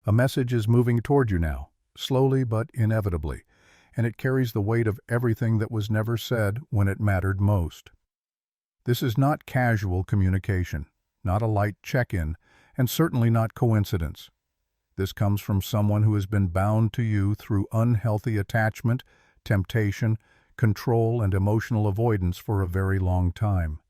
A message is moving toward you now, slowly but inevitably, and it carries the weight of everything that was never said when it mattered most. This is not casual communication, not a light check-in, and certainly not coincidence. This comes from someone who has been bound to you through unhealthy attachment, temptation, control, and emotional avoidance for a very long time.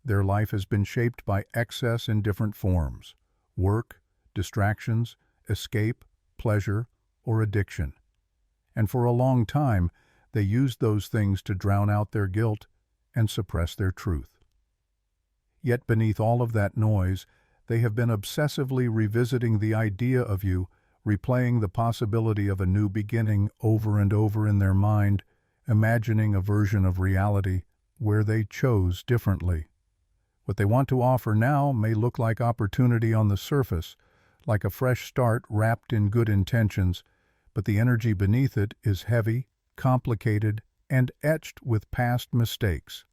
Their life has been shaped by excess in different forms: work, distractions, escape, pleasure, or addiction. And for a long time, they used those things to drown out their guilt and suppress their truth. Yet beneath all of that noise, they have been obsessively revisiting the idea of you, replaying the possibility of a new beginning over and over in their mind, imagining a version of reality where they chose differently. What they want to offer now may look like opportunity on the surface, like a fresh start wrapped in good intentions, but the energy beneath it is heavy, complicated, and etched with past mistakes.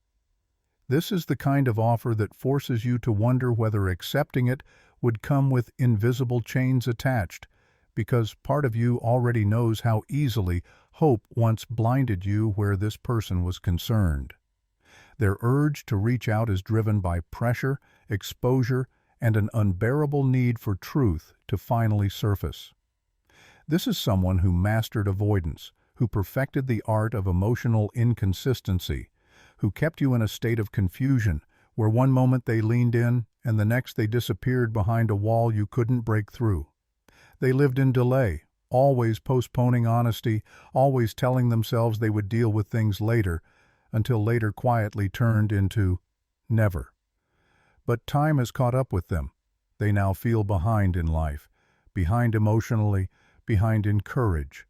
This is the kind of offer that forces you to wonder whether accepting it would come with invisible chains attached, because part of you already knows how easily hope once blinded you where this person was concerned. Their urge to reach out is driven by pressure, exposure, and an unbearable need for truth to finally surface. This is someone who mastered avoidance, who perfected the art of emotional inconsistency, who kept you in a state of confusion, where one moment they leaned in and the next they disappeared behind a wall you couldn't break through. They lived in delay, always postponing honesty, always telling themselves they would deal with things later, until later quietly turned into never. But time has caught up with them. They now feel behind in life, behind emotionally, behind in courage.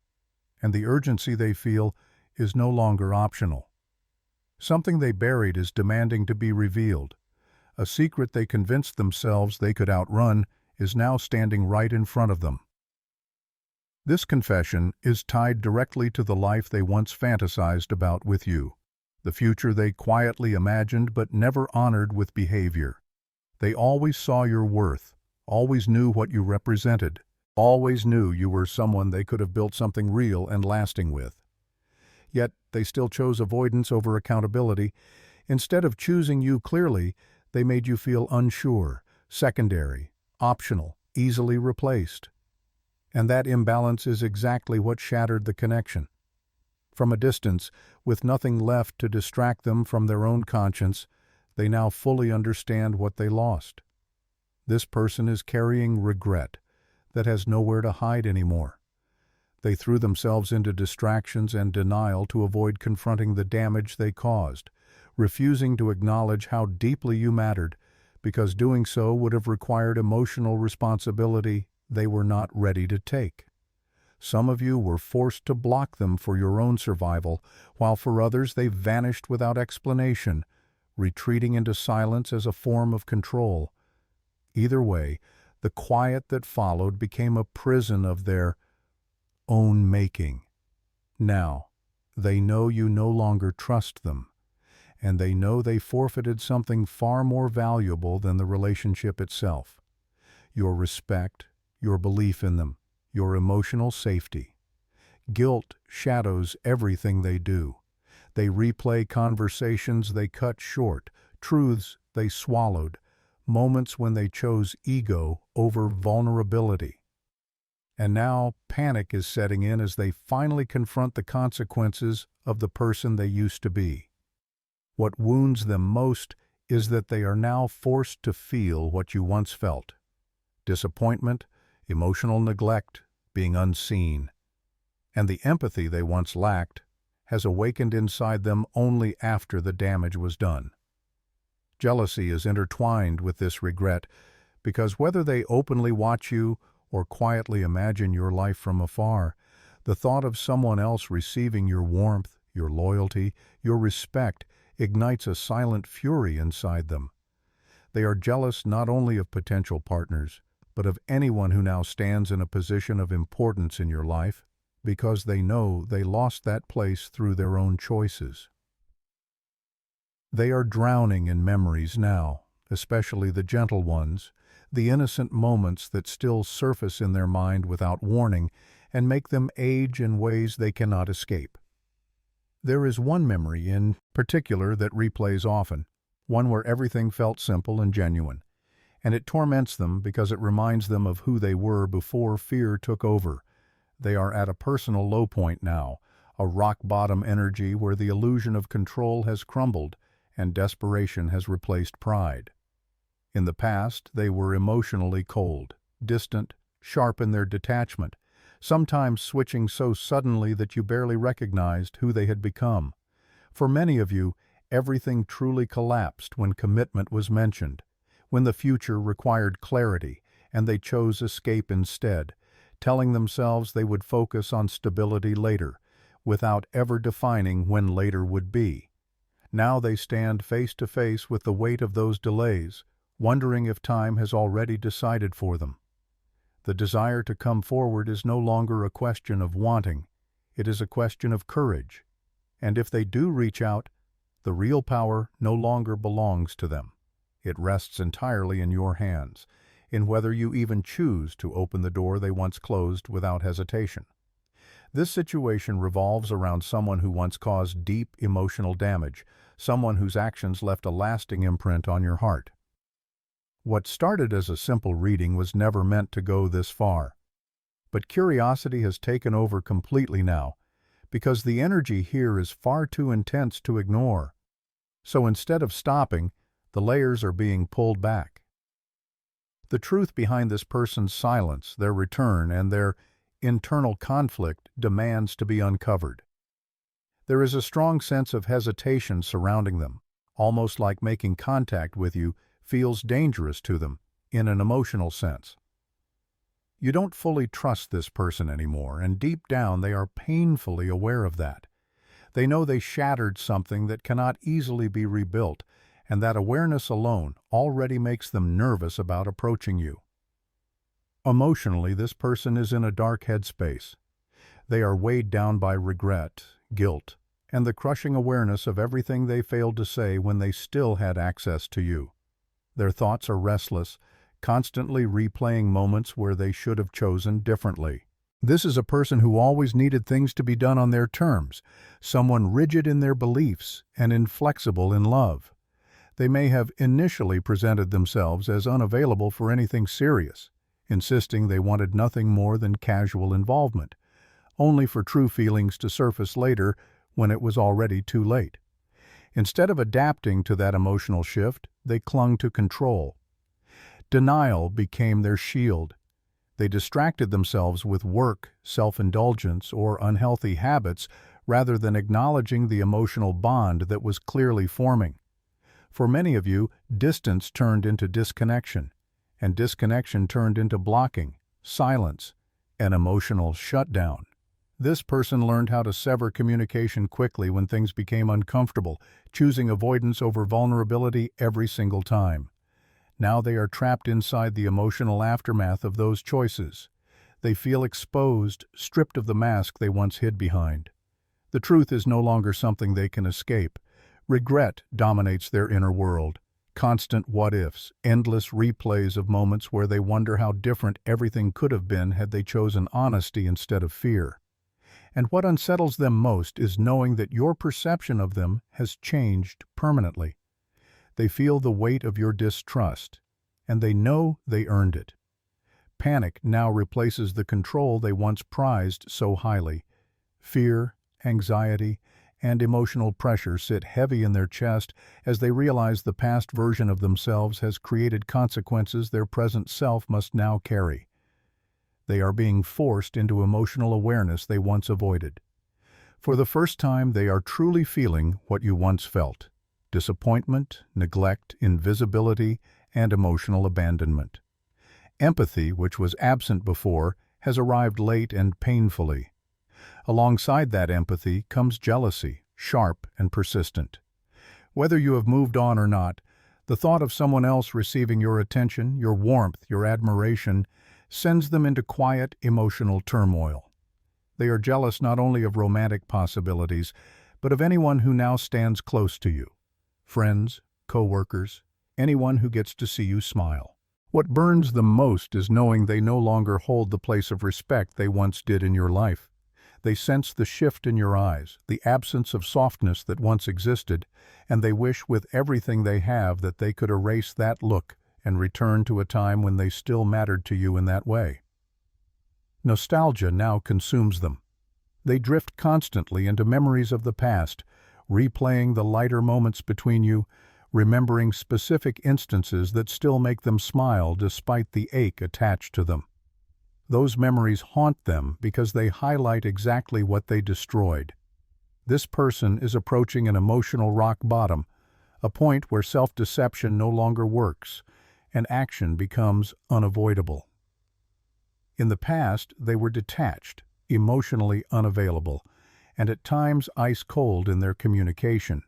And the urgency they feel is no longer optional. Something they buried is demanding to be revealed. A secret they convinced themselves they could outrun is now standing right in front of them. This confession is tied directly to the life they once fantasized about with you, the future they quietly imagined but never honored with behavior. They always saw your worth, always knew what you represented, always knew you were someone they could have built something real and lasting with. Yet they still chose avoidance over accountability. Instead of choosing you clearly, they made you feel unsure, secondary, optional, easily replaced. And that imbalance is exactly what shattered the connection. From a distance, with nothing left to distract them from their own conscience, they now fully understand what they lost. This person is carrying regret that has nowhere to hide anymore. They threw themselves into distractions and denial to avoid confronting the damage they caused, refusing to acknowledge how deeply you mattered, because doing so would have required emotional responsibility they were not ready to take. Some of you were forced to block them for your own survival, while for others they vanished without explanation, retreating into silence as a form of control. Either way, the quiet that followed became a prison of their own making. Now, they know you no longer trust them, and they know they forfeited something far more valuable than the relationship itself: your respect, your belief in them, your emotional safety. Guilt shadows everything they do. They replay conversations they cut short, truths they swallowed, moments when they chose ego over vulnerability. And now panic is setting in as they finally confront the consequences of the person they used to be. What wounds them most is that they are now forced to feel what you once felt: disappointment, emotional neglect, being unseen. And the empathy they once lacked has awakened inside them only after the damage was done. Jealousy is intertwined with this regret, because whether they openly watch you or quietly imagine your life from afar, the thought of someone else receiving your warmth, your loyalty, your respect ignites a silent fury inside them. They are jealous not only of potential partners, but of anyone who now stands in a position of importance in your life, because they know they lost that place through their own choices. They are drowning in memories now, especially the gentle ones, the innocent moments that still surface in their mind without warning and make them age in ways they cannot escape. There is one memory in particular that replays often, one where everything felt simple and genuine, and it torments them because it reminds them of who they were before fear took over. They are at a personal low point now, a rock-bottom energy where the illusion of control has crumbled and desperation has replaced pride. In the past, they were emotionally cold, distant, sharp in their detachment, sometimes switching so suddenly that you barely recognized who they had become. For many of you, everything truly collapsed when commitment was mentioned, when the future required clarity, and they chose escape instead, telling themselves they would focus on stability later, without ever defining when later would be. Now they stand face to face with the weight of those delays, wondering if time has already decided for them. The desire to come forward is no longer a question of wanting, it is a question of courage. And if they do reach out, the real power no longer belongs to them. It rests entirely in your hands, in whether you even choose to open the door they once closed without hesitation. This situation revolves around someone who once caused deep emotional damage, someone whose actions left a lasting imprint on your heart. What started as a simple reading was never meant to go this far. But curiosity has taken over completely now, because the energy here is far too intense to ignore. So instead of stopping, the layers are being pulled back. The truth behind this person's silence, their return, and their internal conflict demands to be uncovered. There is a strong sense of hesitation surrounding them, almost like making contact with you feels dangerous to them, in an emotional sense. You don't fully trust this person anymore, and deep down they are painfully aware of that. They know they shattered something that cannot easily be rebuilt, and that awareness alone already makes them nervous about approaching you. Emotionally, this person is in a dark headspace. They are weighed down by regret, guilt, and the crushing awareness of everything they failed to say when they still had access to you. Their thoughts are restless, constantly replaying moments where they should have chosen differently. This is a person who always needed things to be done on their terms, someone rigid in their beliefs and inflexible in love. They may have initially presented themselves as unavailable for anything serious, insisting they wanted nothing more than casual involvement, only for true feelings to surface later when it was already too late. Instead of adapting to that emotional shift, they clung to control. Denial became their shield. They distracted themselves with work, self-indulgence, or unhealthy habits rather than acknowledging the emotional bond that was clearly forming. For many of you, distance turned into disconnection, and disconnection turned into blocking, silence, and emotional shutdown. This person learned how to sever communication quickly when things became uncomfortable, choosing avoidance over vulnerability every single time. Now they are trapped inside the emotional aftermath of those choices. They feel exposed, stripped of the mask they once hid behind. The truth is no longer something they can escape. Regret dominates their inner world. Constant what-ifs, endless replays of moments where they wonder how different everything could have been had they chosen honesty instead of fear. And what unsettles them most is knowing that your perception of them has changed permanently. They feel the weight of your distrust, and they know they earned it. Panic now replaces the control they once prized so highly. Fear, anxiety, and emotional pressure sit heavy in their chest as they realize the past version of themselves has created consequences their present self must now carry. They are being forced into emotional awareness they once avoided. For the first time, they are truly feeling what you once felt: disappointment, neglect, invisibility, and emotional abandonment. Empathy, which was absent before, has arrived late and painfully. Alongside that empathy comes jealousy, sharp and persistent. Whether you have moved on or not, the thought of someone else receiving your attention, your warmth, your admiration, sends them into quiet, emotional turmoil. They are jealous not only of romantic possibilities, but of anyone who now stands close to you. Friends, co-workers, anyone who gets to see you smile. What burns them most is knowing they no longer hold the place of respect they once did in your life. They sense the shift in your eyes, the absence of softness that once existed, and they wish with everything they have that they could erase that look and return to a time when they still mattered to you in that way. Nostalgia now consumes them. They drift constantly into memories of the past, replaying the lighter moments between you, remembering specific instances that still make them smile despite the ache attached to them. Those memories haunt them because they highlight exactly what they destroyed. This person is approaching an emotional rock bottom, a point where self-deception no longer works, and action becomes unavoidable. In the past, they were detached, emotionally unavailable, and at times ice-cold in their communication.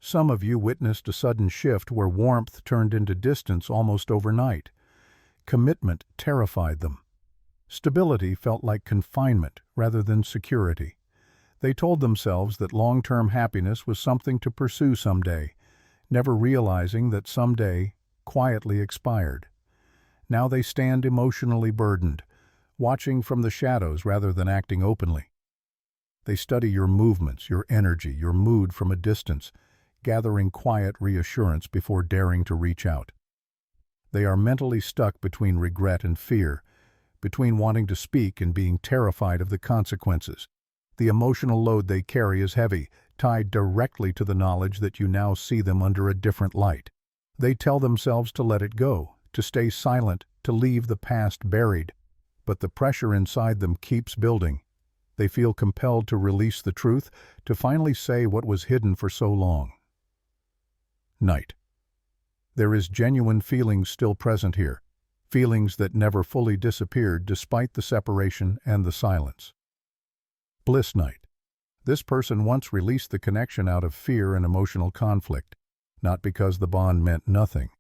Some of you witnessed a sudden shift where warmth turned into distance almost overnight. Commitment terrified them. Stability felt like confinement rather than security. They told themselves that long-term happiness was something to pursue someday, never realizing that someday quietly expired. Now they stand emotionally burdened, watching from the shadows rather than acting openly. They study your movements, your energy, your mood from a distance, gathering quiet reassurance before daring to reach out. They are mentally stuck between regret and fear, between wanting to speak and being terrified of the consequences. The emotional load they carry is heavy, tied directly to the knowledge that you now see them under a different light. They tell themselves to let it go, to stay silent, to leave the past buried. But the pressure inside them keeps building. They feel compelled to release the truth, to finally say what was hidden for so long. Night. There is genuine feelings still present here, feelings that never fully disappeared despite the separation and the silence. Bliss night. This person once released the connection out of fear and emotional conflict, not because the bond meant nothing.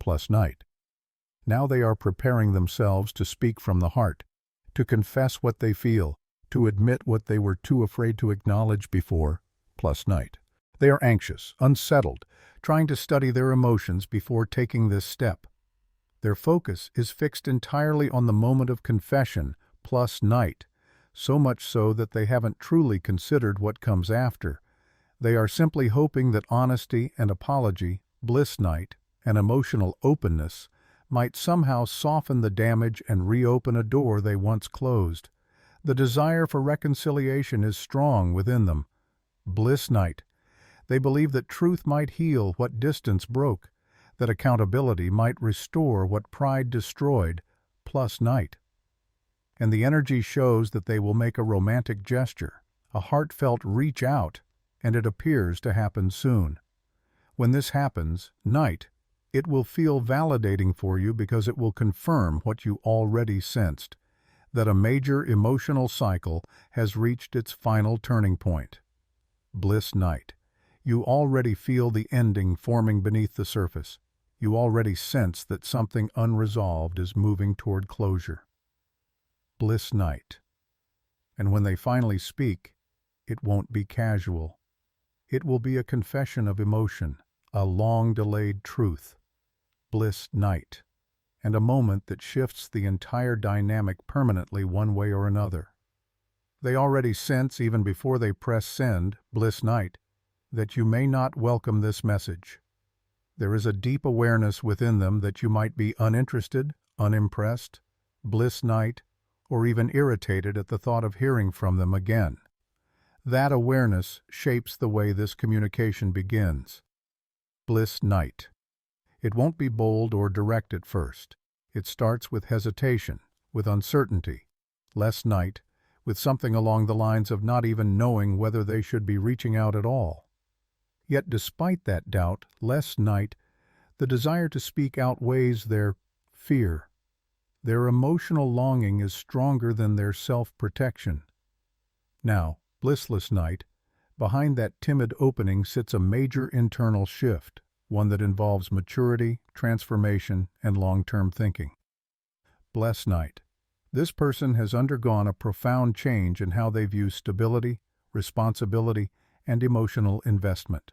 Plus night. Now they are preparing themselves to speak from the heart, to confess what they feel, to admit what they were too afraid to acknowledge before. Plus night. They are anxious, unsettled, trying to study their emotions before taking this step. Their focus is fixed entirely on the moment of confession, plus night, so much so that they haven't truly considered what comes after. They are simply hoping that honesty and apology, bliss night, and emotional openness might somehow soften the damage and reopen a door they once closed. The desire for reconciliation is strong within them. Bliss night. They believe that truth might heal what distance broke, that accountability might restore what pride destroyed, plus night. And the energy shows that they will make a romantic gesture, a heartfelt reach out, and it appears to happen soon. When this happens, night, it will feel validating for you because it will confirm what you already sensed, that a major emotional cycle has reached its final turning point. Bliss night. You already feel the ending forming beneath the surface. You already sense that something unresolved is moving toward closure. Bliss night. And when they finally speak, it won't be casual. It will be a confession of emotion, a long-delayed truth. Bliss night. And a moment that shifts the entire dynamic permanently one way or another. They already sense, even before they press send, bliss night, that you may not welcome this message. There is a deep awareness within them that you might be uninterested, unimpressed, bliss night, or even irritated at the thought of hearing from them again. That awareness shapes the way this communication begins. Bliss night. It won't be bold or direct at first. It starts with hesitation, with uncertainty. Less night, with something along the lines of not even knowing whether they should be reaching out at all. Yet despite that doubt, less night, the desire to speak outweighs their fear. Their emotional longing is stronger than their self-protection. Now, blissless night, behind that timid opening sits a major internal shift, one that involves maturity, transformation, and long-term thinking. Bless night. This person has undergone a profound change in how they view stability, responsibility, and emotional investment.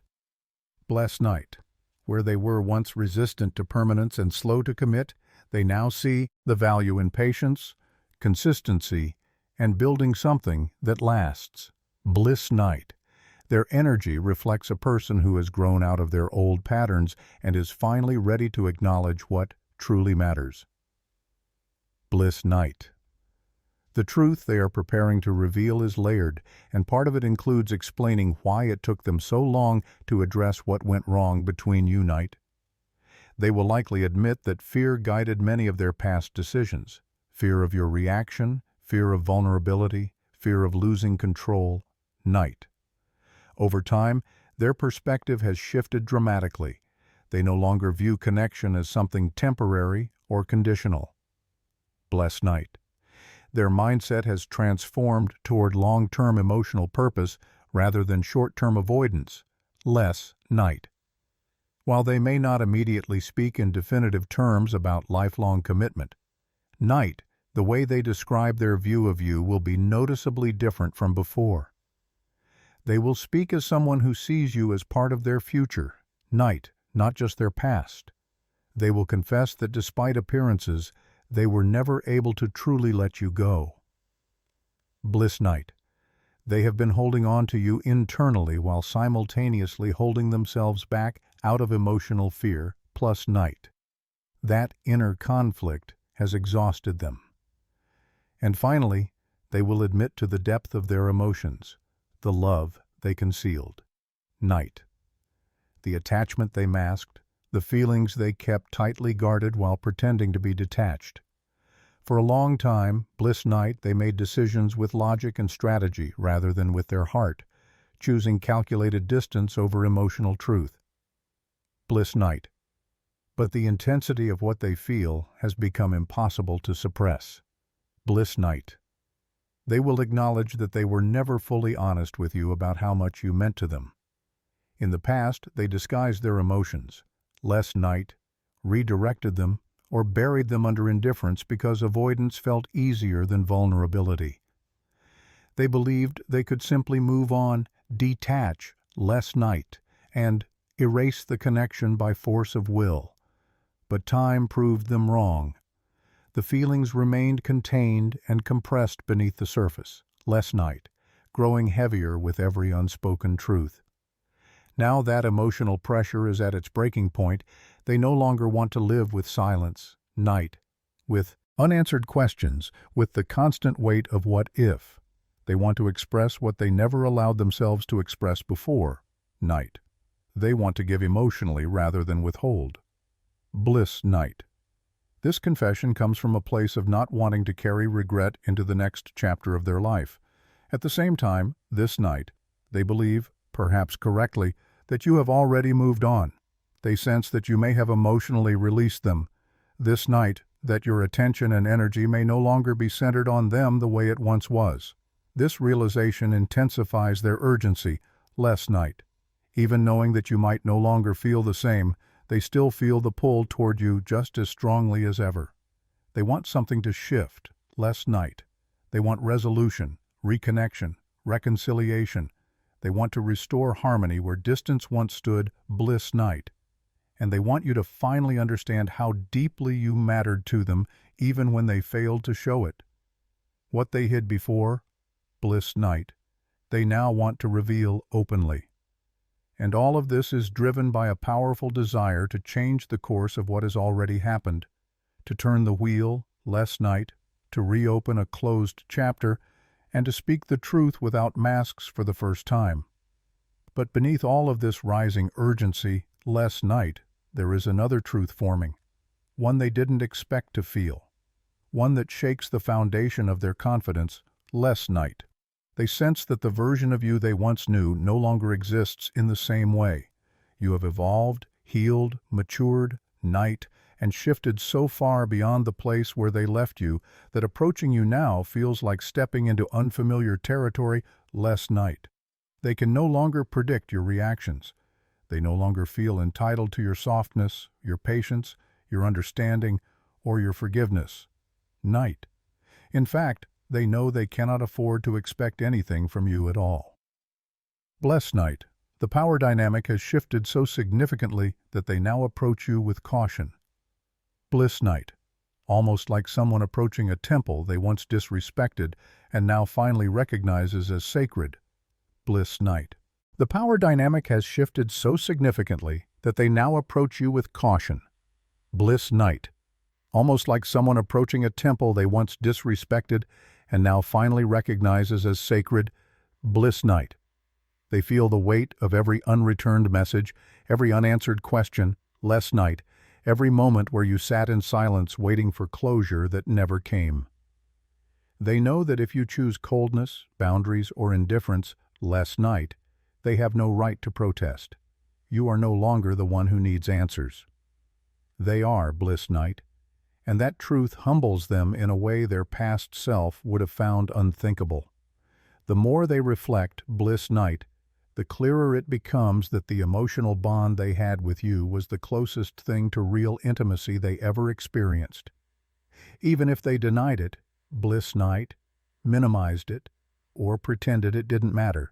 Bless night. Where they were once resistant to permanence and slow to commit, they now see the value in patience, consistency, and building something that lasts. Bliss night. Their energy reflects a person who has grown out of their old patterns and is finally ready to acknowledge what truly matters. Bliss night. The truth they are preparing to reveal is layered, and part of it includes explaining why it took them so long to address what went wrong between you night. They will likely admit that fear guided many of their past decisions. Fear of your reaction, fear of vulnerability, fear of losing control. Night. Over time, their perspective has shifted dramatically. They no longer view connection as something temporary or conditional. Bless night. Their mindset has transformed toward long-term emotional purpose rather than short-term avoidance. Less night. While they may not immediately speak in definitive terms about lifelong commitment, night, the way they describe their view of you will be noticeably different from before. They will speak as someone who sees you as part of their future, night, not just their past. They will confess that despite appearances, they were never able to truly let you go. Bliss night. They have been holding on to you internally while simultaneously holding themselves back out of emotional fear, plus night. That inner conflict has exhausted them. And finally, they will admit to the depth of their emotions, the love they concealed. Night. The attachment they masked, the feelings they kept tightly guarded while pretending to be detached. For a long time, bliss night, they made decisions with logic and strategy rather than with their heart, choosing calculated distance over emotional truth. Bliss night. But the intensity of what they feel has become impossible to suppress. Bliss night. They will acknowledge that they were never fully honest with you about how much you meant to them. In the past, they disguised their emotions. Less night, redirected them, or buried them under indifference because avoidance felt easier than vulnerability. They believed they could simply move on, detach, less night, and erase the connection by force of will. But time proved them wrong. The feelings remained contained and compressed beneath the surface, less night, growing heavier with every unspoken truth. Now that emotional pressure is at its breaking point, they no longer want to live with silence, night, with unanswered questions, with the constant weight of what if. They want to express what they never allowed themselves to express before, night. They want to give emotionally rather than withhold. Bliss night. This confession comes from a place of not wanting to carry regret into the next chapter of their life. At the same time, this night, they believe, perhaps correctly, that you have already moved on. They sense that you may have emotionally released them. This night, that your attention and energy may no longer be centered on them the way it once was. This realization intensifies their urgency, less night. Even knowing that you might no longer feel the same, they still feel the pull toward you just as strongly as ever. They want something to shift, less night. They want resolution, reconnection, reconciliation. They want to restore harmony where distance once stood, bliss night. And they want you to finally understand how deeply you mattered to them even when they failed to show it. What they hid before, bliss night, they now want to reveal openly. And all of this is driven by a powerful desire to change the course of what has already happened, to turn the wheel, less night, to reopen a closed chapter, and to speak the truth without masks for the first time. But beneath all of this rising urgency, less night, there is another truth forming, one they didn't expect to feel, one that shakes the foundation of their confidence, less night. They sense that the version of you they once knew no longer exists in the same way. You have evolved, healed, matured, night, and shifted so far beyond the place where they left you that approaching you now feels like stepping into unfamiliar territory, less night. They can no longer predict your reactions. They no longer feel entitled to your softness, your patience, your understanding, or your forgiveness. Night. In fact, they know they cannot afford to expect anything from you at all. Bless night. The power dynamic has shifted so significantly that they now approach you with caution. Bliss night. Almost like someone approaching a temple they once disrespected and now finally recognizes as sacred. Bliss night. The power dynamic has shifted so significantly that they now approach you with caution. Bliss night. Almost like someone approaching a temple they once disrespected and now finally recognizes as sacred. Bliss night. They feel the weight of every unreturned message, every unanswered question. Less night. Every moment where you sat in silence waiting for closure that never came. They know that if you choose coldness, boundaries, or indifference, less night, they have no right to protest. You are no longer the one who needs answers. They are bliss night, and that truth humbles them in a way their past self would have found unthinkable. The more they reflect bliss night, the clearer it becomes that the emotional bond they had with you was the closest thing to real intimacy they ever experienced. Even if they denied it, bliss night, minimized it, or pretended it didn't matter,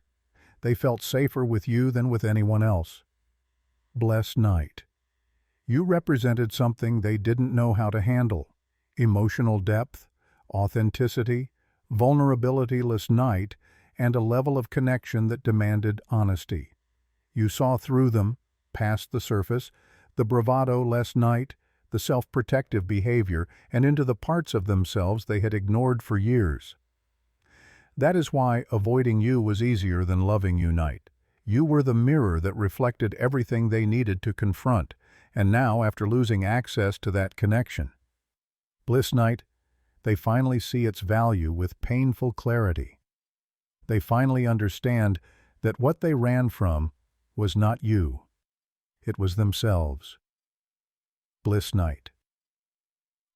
they felt safer with you than with anyone else. Bliss night. You represented something they didn't know how to handle: emotional depth, authenticity, vulnerability-less night, and a level of connection that demanded honesty. You saw through them, past the surface, the bravado-less night, the self-protective behavior, and into the parts of themselves they had ignored for years. That is why avoiding you was easier than loving you night. You were the mirror that reflected everything they needed to confront, and now, after losing access to that connection, bliss night, they finally see its value with painful clarity. They finally understand that what they ran from was not you. It was themselves. Bliss night.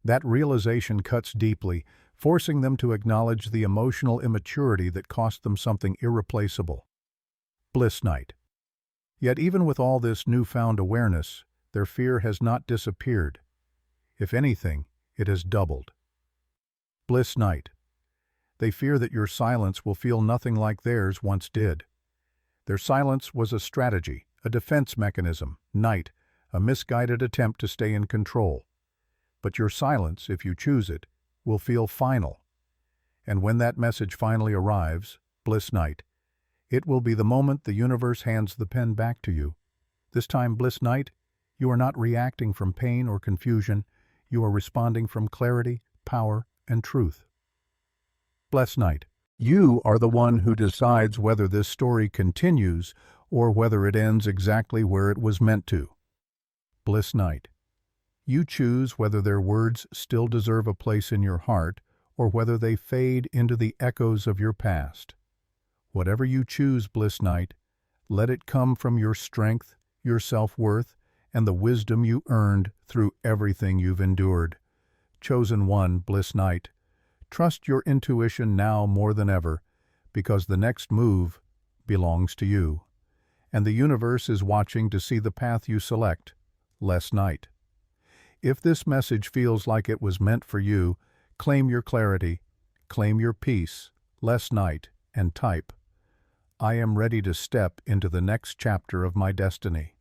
That realization cuts deeply, forcing them to acknowledge the emotional immaturity that cost them something irreplaceable. Bliss night. Yet even with all this newfound awareness, their fear has not disappeared. If anything, it has doubled. Bliss night. They fear that your silence will feel nothing like theirs once did. Their silence was a strategy, a defense mechanism, night, a misguided attempt to stay in control. But your silence, if you choose it, will feel final. And when that message finally arrives, bliss night, it will be the moment the universe hands the pen back to you. This time, bliss night, you are not reacting from pain or confusion, you are responding from clarity, power, and truth. Bliss night. You are the one who decides whether this story continues or whether it ends exactly where it was meant to. Bliss night. You choose whether their words still deserve a place in your heart or whether they fade into the echoes of your past. Whatever you choose, bliss night, let it come from your strength, your self-worth, and the wisdom you earned through everything you've endured. Chosen one, bliss night. Trust your intuition now more than ever, because the next move belongs to you, and the universe is watching to see the path you select. Less night. If this message feels like it was meant for you, claim your clarity, claim your peace, less night, and type, "I am ready to step into the next chapter of my destiny."